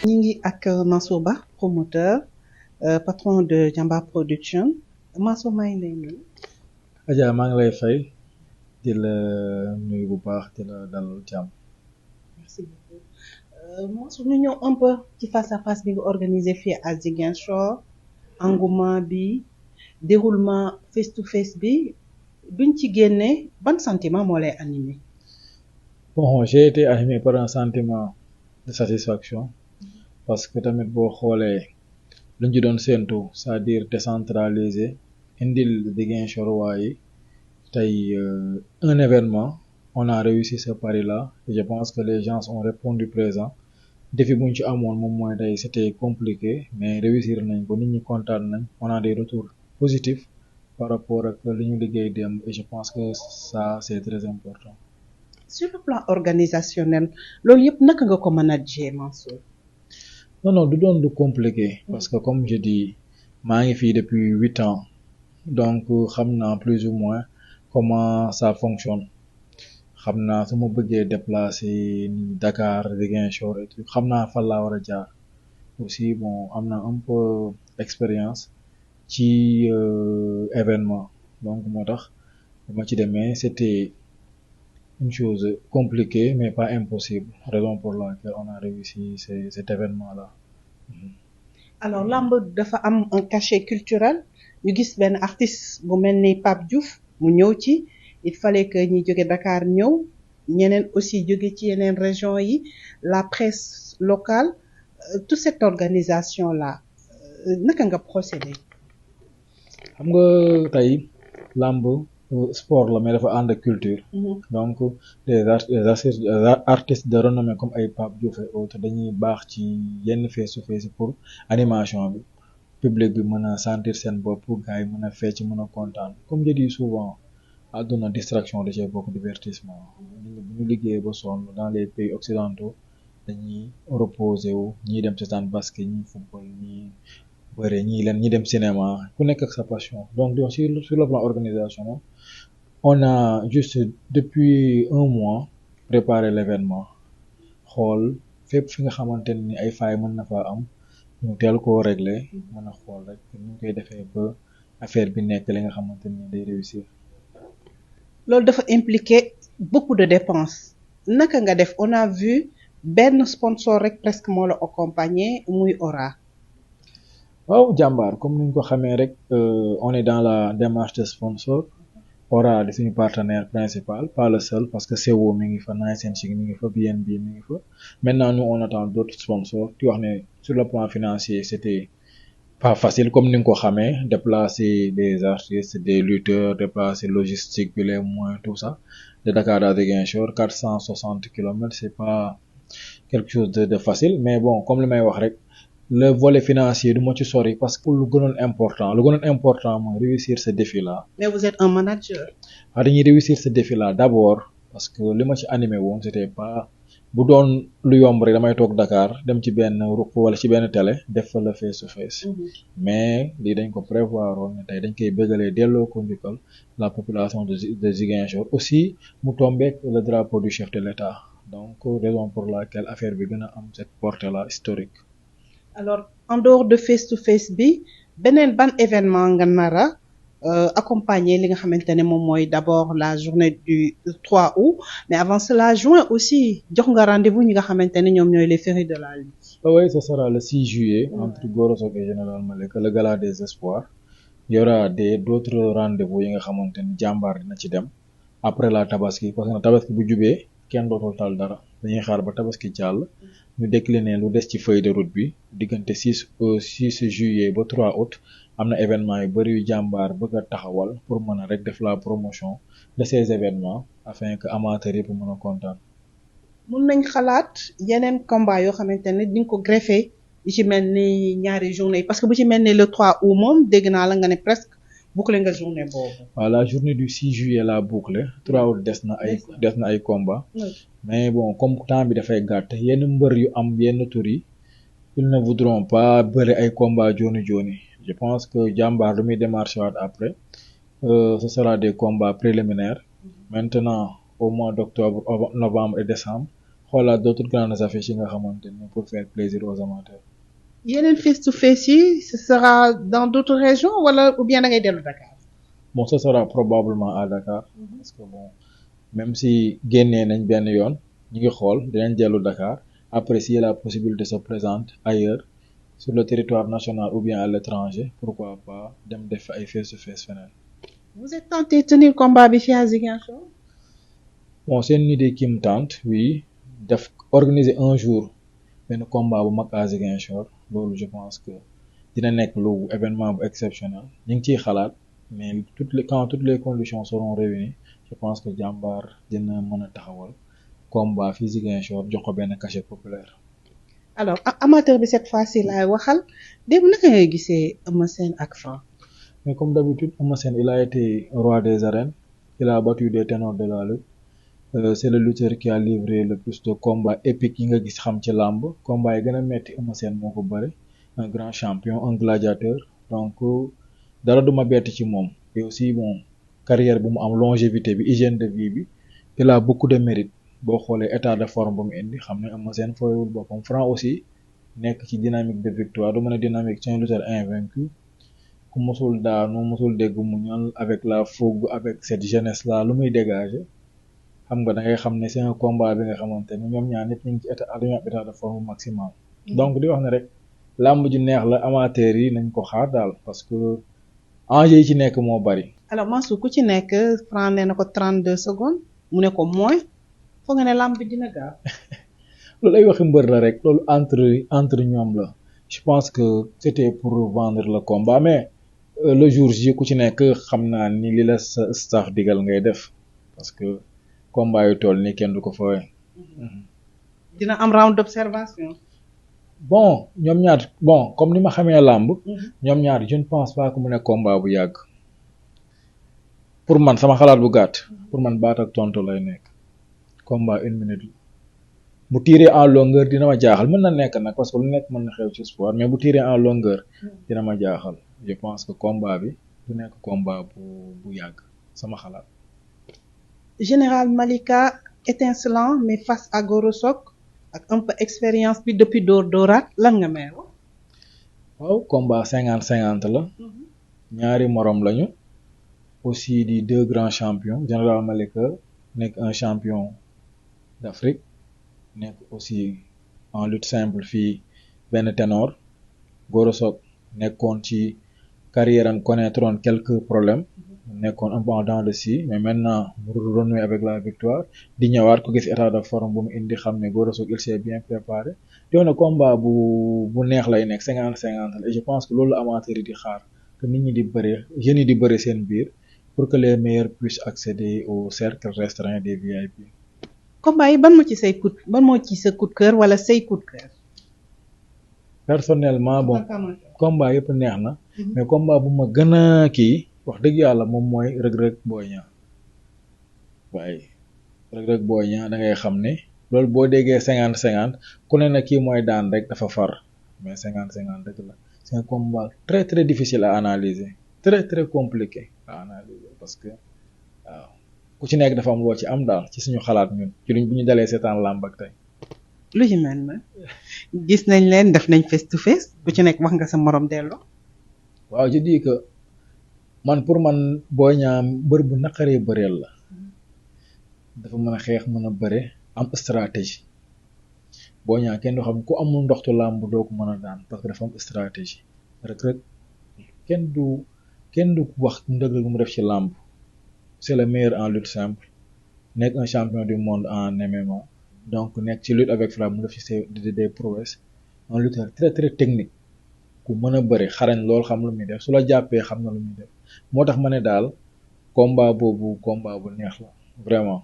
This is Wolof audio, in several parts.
ñi ngi ak Mansour Ba promoteur patron de Jambar Production Mansour maa ngi lay nuyu. Adja maa ngi lay fay di la nuyu bu baax di la dalal jàmm. Merci beaucoup Mansour ñu ñëw un peu ci face à face bi nga organisé fii à Ziguinchor engouement bi déroulement face to face bi buñ ci génnee ban sentiment moo lay animé. Bon, j'ai été animé par un sentiment de satisfaction parce que tamit boo xoolee lu ñu doon séentu c'est-à-dire décentraliser indil Ziguinchor waaye tey un événement on a réussi ce pari-là et je pense que les gens ont répondu présent défi bu ñu ci amoon moom mooy tey c'était compliqué mais réussir nañ ko nit ñi kontaan nañ on a des retours positifs par rapport ak li ñu liggéey démb et je pense que ça c'est très important. Sur le plan organisationnel loolu yëpp naka nga ko manager Mansour. Non du doon du compliqué parce que comme je dis maa ngi fii depuis 8 ans donc xam naa plus ou moins comment ça fonctionne xam naa su ma bëggee déplacer ni Dakar Ziguinchor et tout xam naa fan laa war a jaar aussi bon am na un peu expérience ci événement donc moo tax dama ci demee c'était une chose compliquée mais pas impossible raison pour laquelle on a réussi cet événement-là. Alors lamb dafa am un cachet culturel ñu gis benn artiste bu mel ni Pape Diouf mu ñëw ci il fallait que ñi jóge Dakar ñëw ñeneen aussi jóge ci yeneen région yi la presse locale toute cette organisation là naka nga procéder. xam nga tey lamb sport la mais dafa ànd ak culture. Donc des artistes de renommée comme ay Pape Diouf et autres dañuy baax ci yenn face to face pour animation bi public bi mën a sentir seen bopp gars yi mën a fecc mën a kontaan comme je dis souvent àdduna distraction da cee bokk divertissement nit ñi bu ñu liggéey ba sonn dans les pays occidentaux dañuy reposer wu ñii dem seetaan basket ñii football ñii bëre ñi dem cinéma ku nekk ak sa passion donc sur le plan organisationnel on a juste depuis un mois préparé l'événement xool fépp fi nga xamante ni ay failles mën na faa am ñu teel koo régler mën a xool rek ñu koy defee ba affaire bi nekk li nga xamante ni day réussir. loolu dafa impliquer beaucoup de dépenses naka nga def on a vu benn sponsor rek presque moo la accompagner muy Ora. waaw jàmbaar comme ni ñu ko xamee rek on est dans la démarche de sponsor Ora di suñu partenaire principal pas le seul parce que CO mi ngi fa Nice and Chic mi ngi fa BNB mi ngi fa maintenant nous on attend d'autres sponsors di wax ne sur le plan financier c'était pas facile comme ni nga ko xamee déplacer des artistes des lutteurs déplacer logistique bi les moyens tout ça de Dakar à Ziguinchor 460 kilomètres c'est pas quelque chose de facile mais bon comme li may wax rek le volet financier du ma ci sori parce que lu gënoon important mooy réussir ce défi là. mais vous êtes un manager. waaw dañuy réussir ce défi là d'abord parce que li ma ci animé woon c'était pas bu doon lu yomb rek damay toog Dakar dem ci benn ruq wala ci benn télé def fa la face to face mais lii dañ ko prévoir woon ne tey dañ koy bëggalee delloo ko njukkal la population de Ziguinchor aussi mu tombeek le drapeau du chef de l'État donc raison pour laquelle affaire bi gën a am cette portée là historique. alors en dehors de face to face bi beneen ban événement nga nara accompagner li nga xamante ne moom mooy d'abord la journée du 3 août mais avant cela juin aussi jox nga rendez-vous ñi nga xamante ne ñoom ñooy les férus de la lutte. Oui ce sera le 6 juillet entre Gora Sock et Général Malika le gala des espoirs il y aura d'autres rendez-vous yi nga xamante ni jàmbaar dina ci dem après la tabaski parce que tabaski bu jubee kenn dootul tal dara dañuy xaar ba tabaski jàll ñu décliner lu des ci feuille de route bi diggante 6 juillet ba 3 août am na événement yu bari yu jàmbaar bëgg a taxawal pour mën a rek def la promotion de ces événements afin que amateurs yi pour mën a kontaan. mun nañ xalaat yeneen combat yoo xamante ne di nga ko greffé yi ci mel ni ñaari journée yi parce que bu ci mel ni le 3 août moom dégg naa la nga ne presque boucler nga journée boobu. waaw la journée du 6 juillet la boucler 3 août des na ay combat mais bon comme temps bi dafay gàtt yenn mbër yu am yenn tur yi ils ne voudront pas bëri ay combat joni je pense que jàmbaar lu muy démarché waat après ce sera des combats préliminaires maintenant au mois d'octobre novembre et décembre xoolaat d'autres grandes affiches yi nga xamante ni pour faire plaisir aux amateurs. yeneen face to face yi ce sera dans d'autres régions wala ou bien da ngay dellu Dakar. Bon, ce sera probablement à Dakar parce que bon même si génnee nañ benn yoon ñu ngi xool dinañ dellu Dakar après si la possibilité se présente ailleurs sur le territoire national ou bien à l'étranger pourquoi pas dem def ay face to face feneen. vous êtes tenté tenir combat bi fii à Ziguinchor. Bon c'est une idée qui me tente oui def organiser un jour benn combat bu mag à Ziguinchor loolu je pense que dina nekk lu événement bu exceptionnel ñu ngi ciy xalaat mais toutes les conditions seront réunies je pense que jàmbaar dina mën a taxawal combat fii Ziguinchor jox ko benn cachet populaire. alors amateur bi cette fois-ci laay waxal démb naka ngay gisee Eumeu Sène ak Franc. Mais comme d'habitude Eumeu Sène il a été roi des arènes il a battu des ténors de la lutte. C'est le lutteur qui a livré le plus de combats épiques yi nga gis xam ci làmb combat yi gën a metti Eumeu Sène moo ko bëre un grand champion un gladiateur donc dara duma bett ci moom et aussi bon carrière bu mu am longévité bi hygiène de vie bi il a beaucoup de mérite boo xoolee état de forme bu mu indi xam ne Eumeu Sène fooyewul boppam Franc aussi nekk ci dynamique de victoire du mën a dynamique c'est un lutteur invaincu ku mosul daanu mosul dégg mu ñal avec la fougue avec cette jeunesse là lu muy dégager xam nga da ngay xam ne c'est un combat bi nga xamante ni ñoom ñaar nit ñu ngi ci état de forme maximal donc di wax ne rek làmb ji neex la amateurs yi nañ ko xaar daal parce que enjeu yi ci nekk moo bari. alors Mansour ku ci nekk Franc nee na ko 32 secondes mu ne ko moins foog nga ne làmb bi dina gaaw. loolu ay waxi mbër la rek loolu entre ñoom la je pense que c'était pour vendre le combat mais le jour J ku ci nekk xam naa ni li la sa staff digal ngay def parce que combat yu toll nii kenn du ko fooye. dina am round d'observation. bon ñoom ñaar bon comme ni ma xamee làmb ñoom ñaar je ne pense pas que mu ne combat bu yàgg pour man sama xalaat bu gàtt pour man baat ak tontu lay nekk combat 1 minute bu tiré en longueur dina ma jaaxal mën na nekk nag parce que lu nekk mën na xew ci sport mais bu tiré en longueur dina ma jaaxal je pense que combat bi du nekk combat bu yàgg sama xalaat. Général Malika étincelant mais face à Goro Sock ak un peu expérience bi depuis dóoraat lan nga may wax. waaw combat 50-50 la ñaari morom lañu aussi di deux grands champions Général Malika nekk un champion d'Afrique nekk aussi en lutte simple fii benn ténor Goro Sock nekkoon ci carrière am connaîtroon quelques problèmes nekkoon un peu en dents de scie mais maintenant mu renouer avec la victoire di ñëwaat ko gis état de forme bu mu indi xam ne Goro Sock il s'est bien préparé yow ne combat bu neex lay nekk 50-50 et je pense que loolu amateur yi di xaar que nit ñi di bëre jeunes yi di bëre seen biir pour que les meilleurs puissent accéder au cercle restreint des VIP. combat yi ban moo ci sa coup de cœur wala say coup de cœur. personnellement bon combat yëpp neex na mais combat bu ma gën a kii wax dëgg yàlla moom mooy Reug Reug Boy Niang waaye Reug Reug Boy Niang da ngay xam ne loolu boo déggee 50-50 ku ne na kii mooy daan rek dafa far mais 50-50 dëgg la c'est un combat très très difficile à analyser très très compliqué à analyser parce que waaw ku ci nekk dafa am loo ci am daal ci suñu xalaat ñun ci luñ bu ñu dalee seetaan làmb ak tey. lu ci mel na gis nañ leen def nañ face to face ku ci nekk wax nga sa morom delloo. waaw je dis que man pour man Boy Niang mbër bu naqaree bëreel la dafa mën a xeex mën a bëre am stratégie Boy Niang kenn du xam ku amul ndoxtu làmb doo ko mën a daan parce que dafa am stratégie Reug Reug kenn du wax ndëgg mu def ci làmb c'est le meilleur en lutte simple nekk un champion du monde en MMA donc nekk ci lutte avec frappe mu def ci des prouesses un lutteur très très technique ku mën a bëri xarañ lool xam lu muy def su la jàppee xam na lu muy def moo tax ma ne daal combat bu neex la vraiment.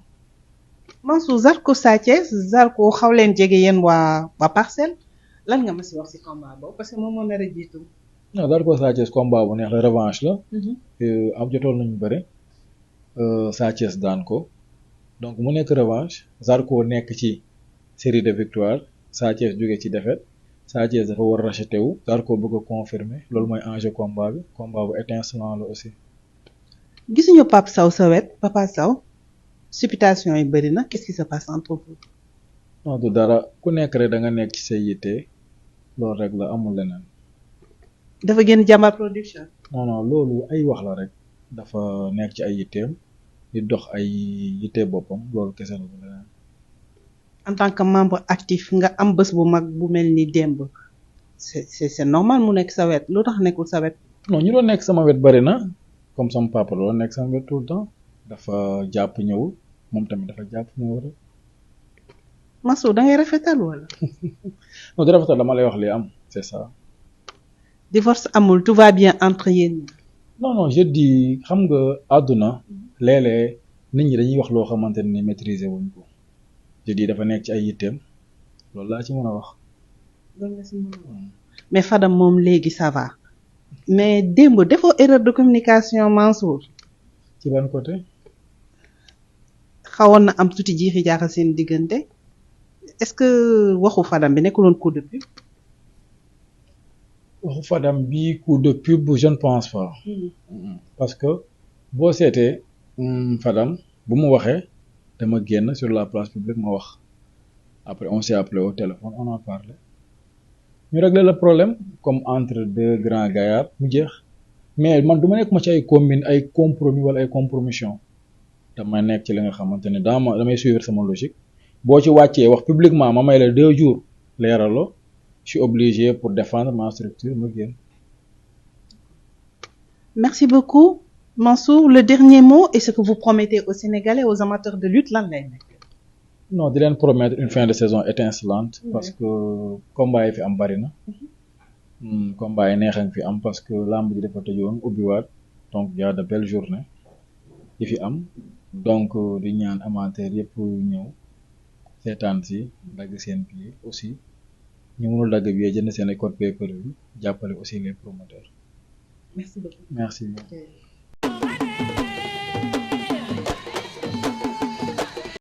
Mansour Zarko Sa Thiès Zarko xaw leen jege yéen waa Parcelles lan nga ma si wax si combat boobu parce que moom moo nar a jiitu. non Zarko Sa Thiès combat bu neex la revanche la. am jotoon nañu bëri Sa Thiès daan ko donc mu nekk revanche Zarko nekk ci série de victoire Sa Thiès jóge ci défaite. Sa Thiès dafa war a racheter wu Zarko bëgg a confirmer loolu mooy enjeu combat bu étincelant la aussi. gisuñu Pape Sow sa wet Papa Sow supputation yi bëri na qu'est-ce qui se passe entre vous. non du dara ku nekk rek da nga nekk ci say yitte loolu rek la amul leneen. dafa génn Jambar Production. non non loolu ay wax la rek dafa nekk ci ay yitteem di dox ay yitte boppam loolu kese la du leneen. en tant que membre actif nga am bés bu mag bu mel ni démb c'est normal mu nekk sa wet lu tax nekkul sa wet. non ñu doon nekk sama wet bari na comme sama papa la doon nekk sama wet tout le temps dafa jàpp ñëwul moom tamit dafa jàpp ñëwul rek. Mansour da ngay rafetal wala. non di rafetal dama lay wax li am c'est ça. divorce amul tout va bien entre yéen. non non je dis xam nga àdduna léeg-léeg nit ñi dañuy wax loo xamante ni maîtriser wuñ ko je dis dafa nekk ci ay yitteem loolu laa ci mën a wax. mais Fadam moom léegi ça va mais démb defoo erreur de communication Mansour. ci ban côté. xawoon na am tuuti jiixi jaaxal seen diggante est-ce que waxu Fadam bi nekkuloon coup de pub. waxu Fadam bi coup de pub je ne pense pas. parce que boo seetee Fadam bu mu waxee dama génn sur la place publique ma wax après on s'est appelé au téléphone on a parlé ñu régler le problème comme entre deux grands gaillards mu jeex mais man du ma nekk ma ci ay combine ay compromis wala ay compromission damay nekk ci li nga xamante ne damay suivre sama logique boo ci wàccee wax publiquement ma may la 2 jours leeraloo je suis obligé pour défendre ma structure ma génn. Merci beaucoup Mansour le dernier mot est ce que vous promettez aux Sénégalais aux amateurs de lutte lan lay nekk. non di leen promettre une fin de saison étincelante parce que combat yi fi am bari na. combat yi neex a fi am parce que lamb ji dafa tëjoon ubbiwaat donc y a de belles journées yi fi am donc di ñaan amateur yëpp ñëw seetaan si dagg seen billet aussi ñu mënul dagg billet jënd seen ay code pay-per-view jàppale aussi les promoteurs. Merci beaucoup. Merci.